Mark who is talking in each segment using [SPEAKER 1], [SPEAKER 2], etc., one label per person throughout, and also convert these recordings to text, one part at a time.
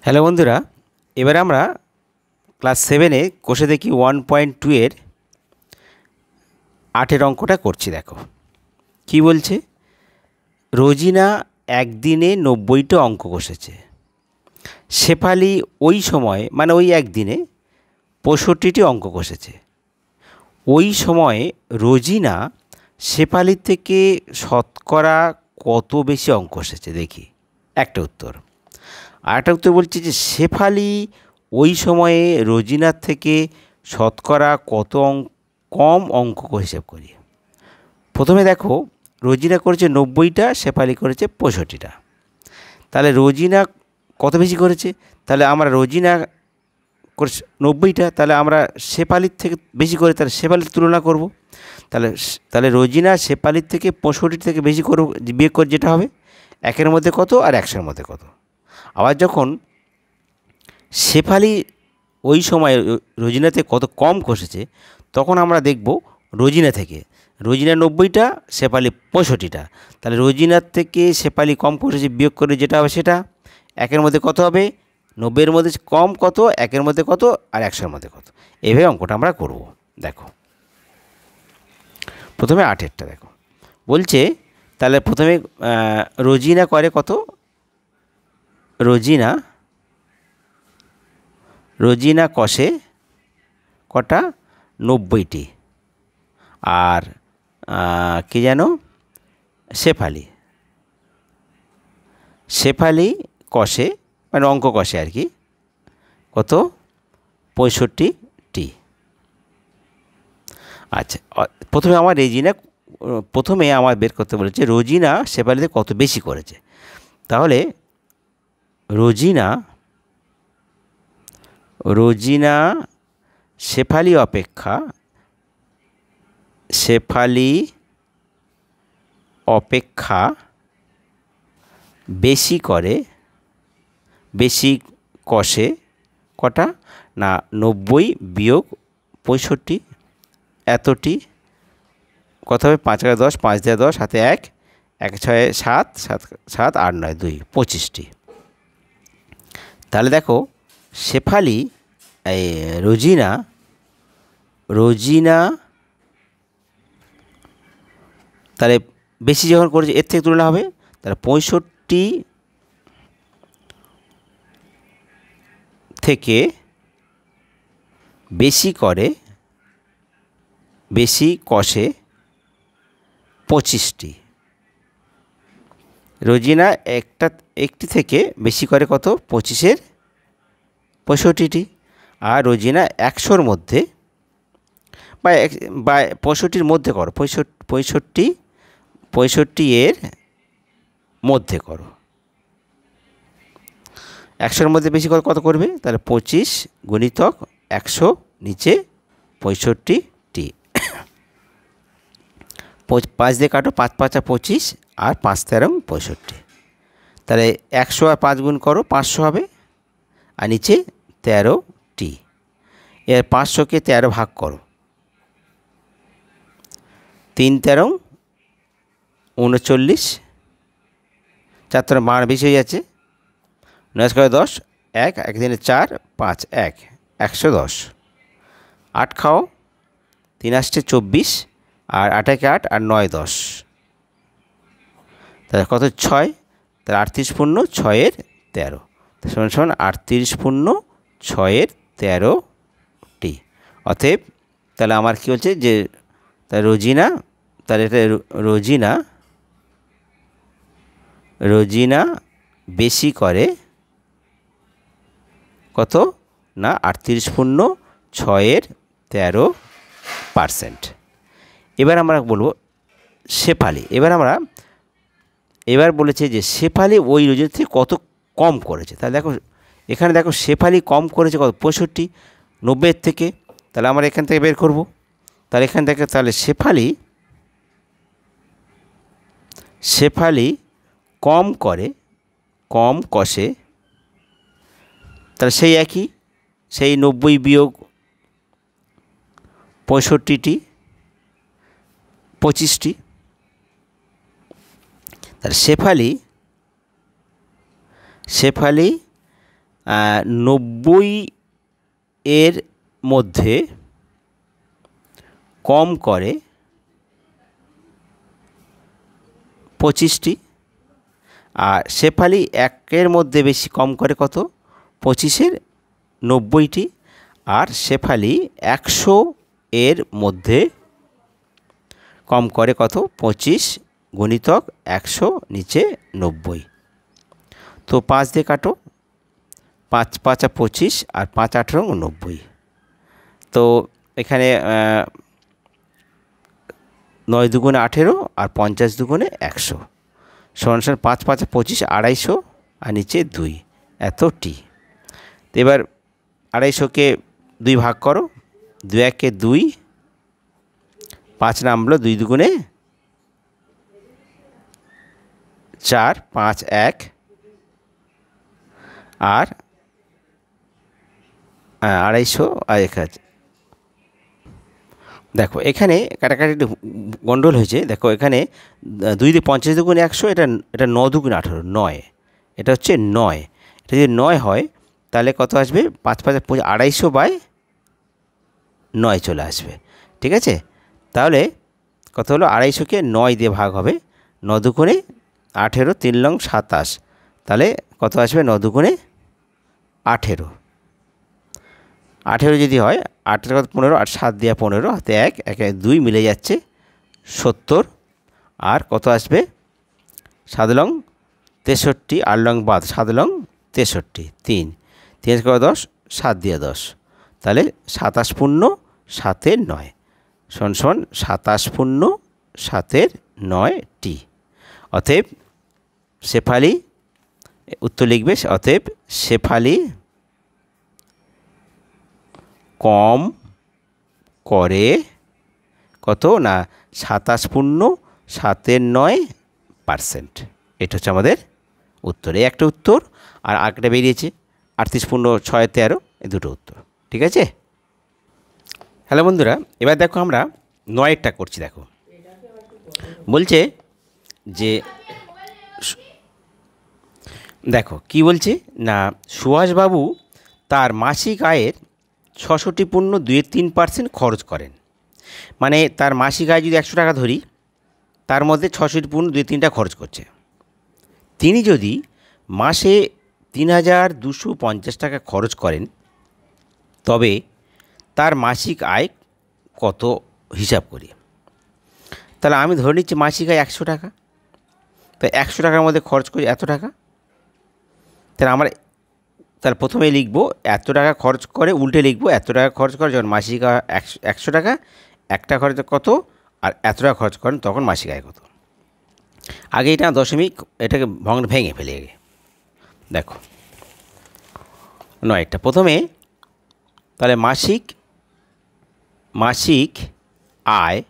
[SPEAKER 1] Hello বন্ধুরা, এবারে আমরা ক্লাস 7-এ কোষে দেখি 1.2 এর 8-এর অঙ্কটা করছি। দেখো কি বলছে। রোজিনা একদিনে 90টা অঙ্ক কষেছে। শেফালি ওই সময় মানে ওই একদিনে 65টি অঙ্ক কষেছে। ওই সময়ে রোজিনা শেফালির থেকে শতকরা কত বেশি অঙ্ক কষেছে? দেখি একটা উত্তর। আরেকটা উত্তর বলছে যে শেফালি ওই সময়ে রোজিনার থেকে শতকরা কত কম অঙ্ক হিসেব করি। প্রথমে দেখো, রোজিনা করেছে 90টা, শেফালি করেছে 65টা। তাহলে রোজিনা কত বেশি করেছে? তাহলে আমরা রোজিনা করেছে 90টা, তাহলে আমরা শেফালির থেকে বেশি করে তাহলে শেফালির তুলনা করব। তাহলে রোজিনা শেফালির থেকে 65 থেকে বেশি করব, বিয়োগ করে যেটা হবে 1-এর মধ্যে কত আর 100-এর মধ্যে কত। আবার যখন শেফালি ওই সময় রোজিনাতে কত কম কষেছে, তখন আমরা দেখব রোজিনা থেকে। রোজিনা 90টা, শেফালি 65টা। তাহলে রোজিনার থেকে শেফালি কম কষেছে, বিয়োগ করে যেটা হবে সেটা 1-এর মধ্যে কত হবে, 90-এর মধ্যে কম কত, 1-এর মধ্যে কত আর 100-এর মধ্যে কত। এভাবে অঙ্কটা আমরা করব। দেখো প্রথমে 8-এরটা দেখো বলছে। তাহলে প্রথমে রোজিনা করে কত? রোজিনা কষে কটা? 90টি। আর কি যেন শেফালি কষে মানে অঙ্ক কষে আর কি কত? 65টি। আচ্ছা, প্রথমে আমার বের করতে বলেছে রোজিনা শেফালিতে কত বেশি করেছে। তাহলে রোজিনা শেফালি অপেক্ষা বেশি কষে কটা না? 90 বিয়োগ 65 এতটি। কত হবে? 5 × 10, 5 × 10, হাতে 1, 1 × 6 7, 7 8 9 2, 25টি। তাহলে দেখো শেফালি রোজিনা তাহলে বেশি যখন করেছে এর থেকে তুলনা হবে, তাহলে 65 থেকে বেশি কষে 25টি। রোজিনা একটি থেকে বেশি করে কত? 25-এর 65টি। আর রোজিনা 100-র মধ্যে বা 65-র মধ্যে করো, 65-এর মধ্যে করো। 100-র মধ্যে বেশি করে কত করবে? তাহলে 25 গুণিতক 100 নিচে 65টি। 5 দিয়ে কাটো, 5 5 25 আর 5 13 65। তাহলে 100 আর 5 গুণ করো, 500 হবে। আর নিচে 13টি। এর 500-কে 13 ভাগ করো, 3 13 39, 4 13 মান বেশি হয়ে যাচ্ছে, 9 করে 10, 1 1 দিনে 4 5 1 110। 8 খাও, 3 আসছে 24, আর 8 1 8 আর 9 10। তাহলে কত? 6। তাহলে 38 পূর্ণ 6-এর 13 সমান 38 পূর্ণ 6-এর 13টি। অতএব তাহলে আমার কি হচ্ছে যে রোজিনা, তাহলে এটা রোজিনা বেশি করে কত না? 38 পূর্ণ 6-এর 13%। এবার আমরা বলবো শেফালি। এবার বলেছে যে শেফালি ওই রোজিনার থেকে কত কম করেছে। তাহলে দেখো এখানে দেখো শেফালি কম করেছে কত? 65, 90-এর থেকে। তাহলে আমরা এখান থেকে বের করব। তাহলে এখান থেকে তাহলে শেফালি কম কষে, তাহলে সেই একই, সেই 90 বিয়োগ 65টি 25টি। তাহলে শেফালি 90 এর মধ্যে কম করে 25টি, আর শেফালি 1-এর মধ্যে বেশি কম করে কত? 25-এর 90টি, আর শেফালি 100 এর মধ্যে কম করে কত? 25 গুণিতক 100 নিচে 90। তো 5 দিয়ে কাটো, 5 5 25 আর 5 18 90। তো এখানে 9 দুগুণে 18 আর 50 দুগুণে 100 সমান সমান 5 5 25 250 আর নিচে 2 এত টি। তো এবার 250কে 2 ভাগ করো, 2 1-এ 2, 5 নামলো, 2 দুগুণে 4, 5 1 আর 250 আর 1000। দেখো এখানে কাটাকাটি একটু গন্ডগোল হয়েছে। দেখো এখানে 2 দিয়ে 50 দুগুণে 100, এটা 9 দুগুণে 18, 9, এটা হচ্ছে 9। এটা যদি 9 হয় তাহলে কত আসবে? 5 5 25 250/9 চলে আসবে। ঠিক আছে, তাহলে কত হলো? 250কে 9 দিয়ে ভাগ হবে, 9 দুগুণে 18, 3 লং 27, তাহলে কত আসবে? 9 দুগুণে 18। 18 যদি হয়, 8 কত? 15, আর 7 দিয়ে 15 হাতে 1 1 2 মিলে যাচ্ছে 70, আর কত আসবে? 7 লং 63, 8 লং বাদ, 7 লং 63, 3 3 কত? 10, 7 দিয়ে 10, তাহলে 27 পূর্ণ 7-এর 9 সমান সমান 27 পূর্ণ 7-এর 9টি। অতএব শেফালি, উত্তর লিখবে, অতএব শেফালি কম করে কত? না 27 পূর্ণ 7-এর 9%। এটা হচ্ছে আমাদের উত্তর। এই একটা উত্তর, আর আরেকটা বেরিয়েছে 38 পূর্ণ 6-এর 13, এই দুটো উত্তর। ঠিক আছে। হ্যালো বন্ধুরা, এবার দেখো আমরা 9-এরটা করছি। দেখো বলছে যে, দেখো কি বলছে না, সুভাষবাবু তার মাসিক আয়ের 66 পূর্ণ 2-3% খরচ করেন। মানে তার মাসিক আয় যদি 100 টাকা ধরি, তার মধ্যে 66 পূর্ণ 2-3টা খরচ করছে। তিনি যদি মাসে 3250 টাকা খরচ করেন, তবে তার মাসিক আয় কত হিসাব করি। তাহলে আমি ধরে নিচ্ছি মাসিক আয় 100 টাকা, তো 100 টাকার মধ্যে খরচ করি এত টাকা। তাহলে প্রথমে লিখবো এত টাকা খরচ করে, উল্টে লিখবো এত টাকা খরচ করে যখন মাসিক আয় 100 টাকা, একটা খরচ কত, আর এত টাকা খরচ করেন তখন মাসিক আয় কত। আগে এটা দশমিক, এটাকে ভেঙে ফেলে আগে। দেখো 9টা প্রথমে, তাহলে মাসিক আয়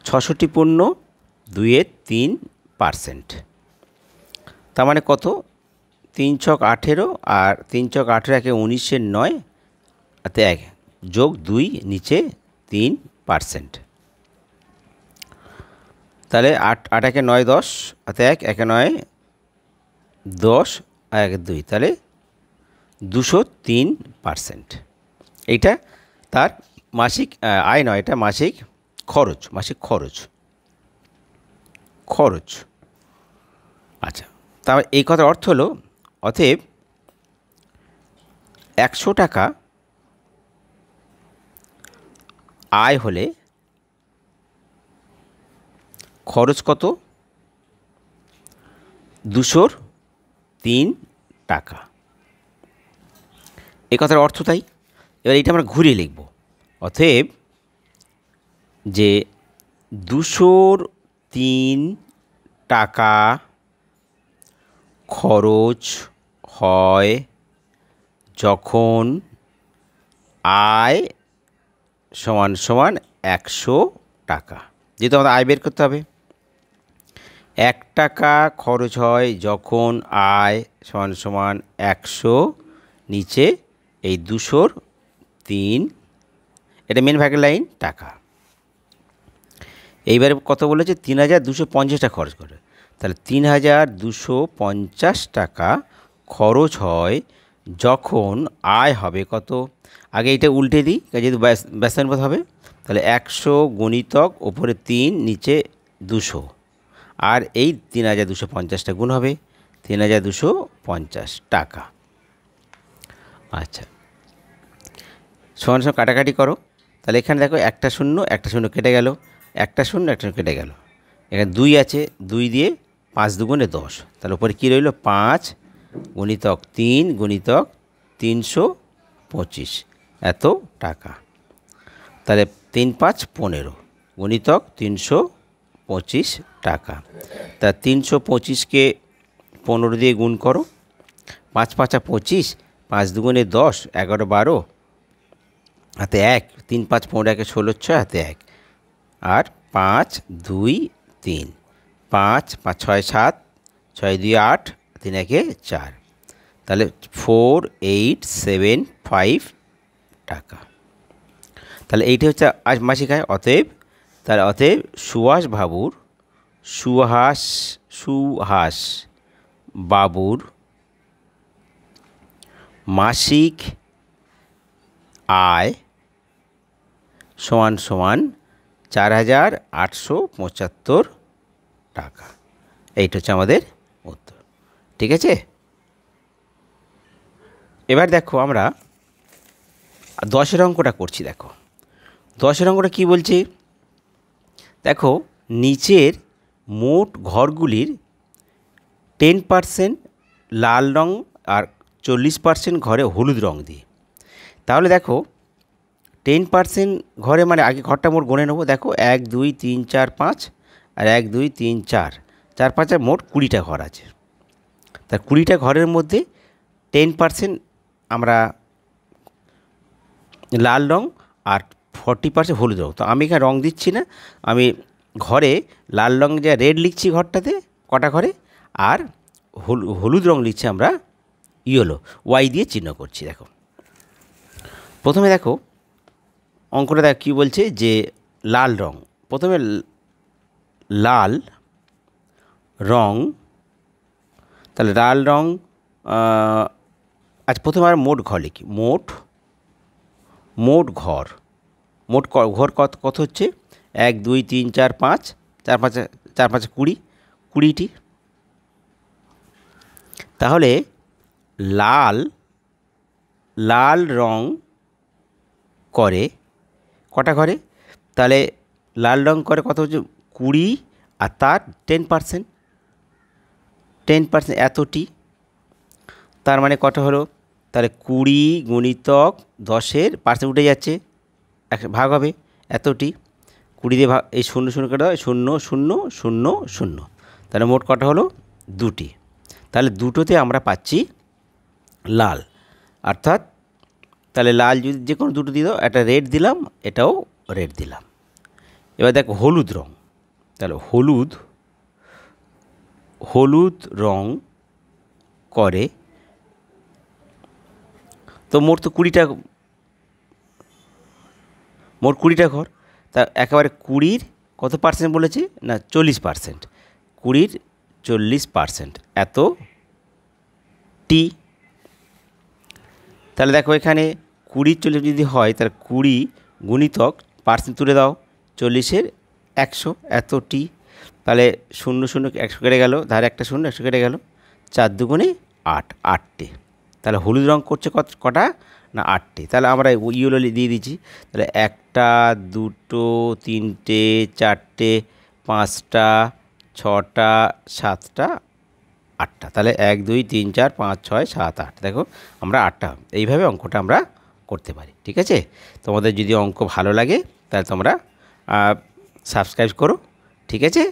[SPEAKER 1] 66 পূর্ণ 2-3%, তার মানে কত? 3 ছক 18 আর 3 ছক 18, 1 19-এর 9 হাতে 1 যোগ 2 নিচে 3%। তাহলে 8 1 9 10 হাতে 1 1 9 10 আর 1 2, তাহলে 203%। এইটা তার মাসিক আয় নয়, এটা মাসিক খরচ, খরচ। আচ্ছা, তাহলে এই কথার অর্থ হলো, অতএব 100 টাকা আয় হলে খরচ কত? 203 টাকা। এই কথার অর্থ তাই। এবার এইটা আমরা ঘুরিয়ে লিখব। অতএব যে 203 টাকা খরচ হয় যখন আয় সমান সমান 100 টাকা। যেহেতু আমাদের আয় বের করতে হবে, 1 টাকা খরচ হয় যখন আয় সমান সমান 100 নিচে এই 203, এটা মেন ভাগের লাইন টাকা। এইবারে কত বলেছে? 3250 টাকা খরচ করে, তাহলে 3250 টাকা খরচ হয় যখন আয় হবে কত, আগে এটা উল্টে দিই যেহেতু ব্যস্তানুপাত হবে, তাহলে 100 গুণিতক ওপরে 3 নিচে 200, আর এই 3250টা গুণ হবে 3250 টাকা। আচ্ছা, সমান সমান কাটাকাটি করো, তাহলে এখানে দেখো একটা শূন্য কেটে গেল, একটা শূন্য কেটে গেল, এখানে 2 আছে, 2 দিয়ে 5 দুগুণে 10, তাহলে উপরে কী রইল 5 গুণিতক 3 গুণিতক 325 এত টাকা। তাহলে 3 5 15 গুণিতক 325 টাকা। তা 325কে 15 দিয়ে গুণ করো, 5 5 25, 5 দুগুণে 10, 11 12 হাতে 1, 3 5 15 1 16 6 হাতে 1, আর 5 2 3, 5 5 6 7, 6 2 8, 3 1 4, তাহলে 4875 টাকা। তাহলে এইটা হচ্ছে আজ মাসিক আয়। অতএব সুহাস বাবুর মাসিক আয় সমান সমান 4875 টাকা। এইটা হচ্ছে আমাদের উত্তর। ঠিক আছে, এবার দেখো আমরা 10-এর অঙ্কটা করছি। দেখো 10-এর অঙ্কটা কী বলছে, দেখো নিচের মোট ঘরগুলির 10% লাল রং আর 40% ঘরে হলুদ রং দিয়ে। তাহলে দেখো 10% ঘরে মানে আগে ঘরটা মোট গণে নেবো। দেখো 1 2 3 4 5 আর 1 2 3 4 4 5 আর মোট 20টা ঘর আছে। তা 20টা ঘরের মধ্যে 10% আমরা লাল রং আর 40% হলুদ রং। তো আমি এখানে রং দিচ্ছি না, আমি ঘরে লাল রং যা রেড লিখছি ঘরটাতে কটা ঘরে, আর হলুদ রং লিখছি আমরা ইয়েলো, ওয়াই দিয়ে চিহ্ন করছি। দেখো প্রথমে দেখো অঙ্কটা দেখো কী বলছে, যে লাল রং, প্রথমে লাল রং, তাহলে লাল রং আচ্ছা প্রথমে আর মোট ঘর লিখি, মোট ঘর কত হচ্ছে 1 2 3 4 5 4 5 20, 20টি। তাহলে লাল রং করে কটা ঘরে, তাহলে লাল রং করে কত হচ্ছে 20 আর তার 10% এতটি, তার মানে কটা হলো, তাহলে 20 গুণিতক 10-এর পার্সেন্ট উঠে যাচ্ছে, ভাগ হবে এতটি, 20 দিয়ে ভাগ, এই 0 0 কেটে 0 0 0 0, তাহলে মোট কটা হলো 2টি। তাহলে দুটোতে আমরা পাচ্ছি লাল, অর্থাৎ তাহলে লাল যদি যে কোনো দুটো দিয়ে দাও, একটা রেড দিলাম, এটাও রেড দিলাম। এবার দেখো হলুদ রং, তাহলে হলুদ রং করে, তো মোট তো 20টা ঘর, তা একেবারে 20-র কত পার্সেন্ট বলেছে না 40%, 20-র 40% এত টি। তাহলে দেখো এখানে 20 40 যদি হয়, তাহলে 20 গুণিতক পার্সেন্ট তুলে দাও 40-এর 100 এত টি, তাহলে 0 0 100 কেটে গেল, ধারে একটা 0 100 কেটে গেল, 4 দুগুণে 8, 8টে। তাহলে হলুদ রং করছে কটা না 8টে। তাহলে আমরা ইয়েলো দিয়ে দিচ্ছি, তাহলে 1টা 2টো 3টে 4টে 5টা 6টা 7টা 8টা, তাহলে 1 2 3 4 5 6 7 8, দেখো আমরা 8টা এইভাবে অঙ্কটা আমরা করতে পারি। ঠিক আছে, তোমাদের যদি অঙ্ক ভালো লাগে তাহলে তোমরা সাবস্ক্রাইব করো। ঠিক আছে।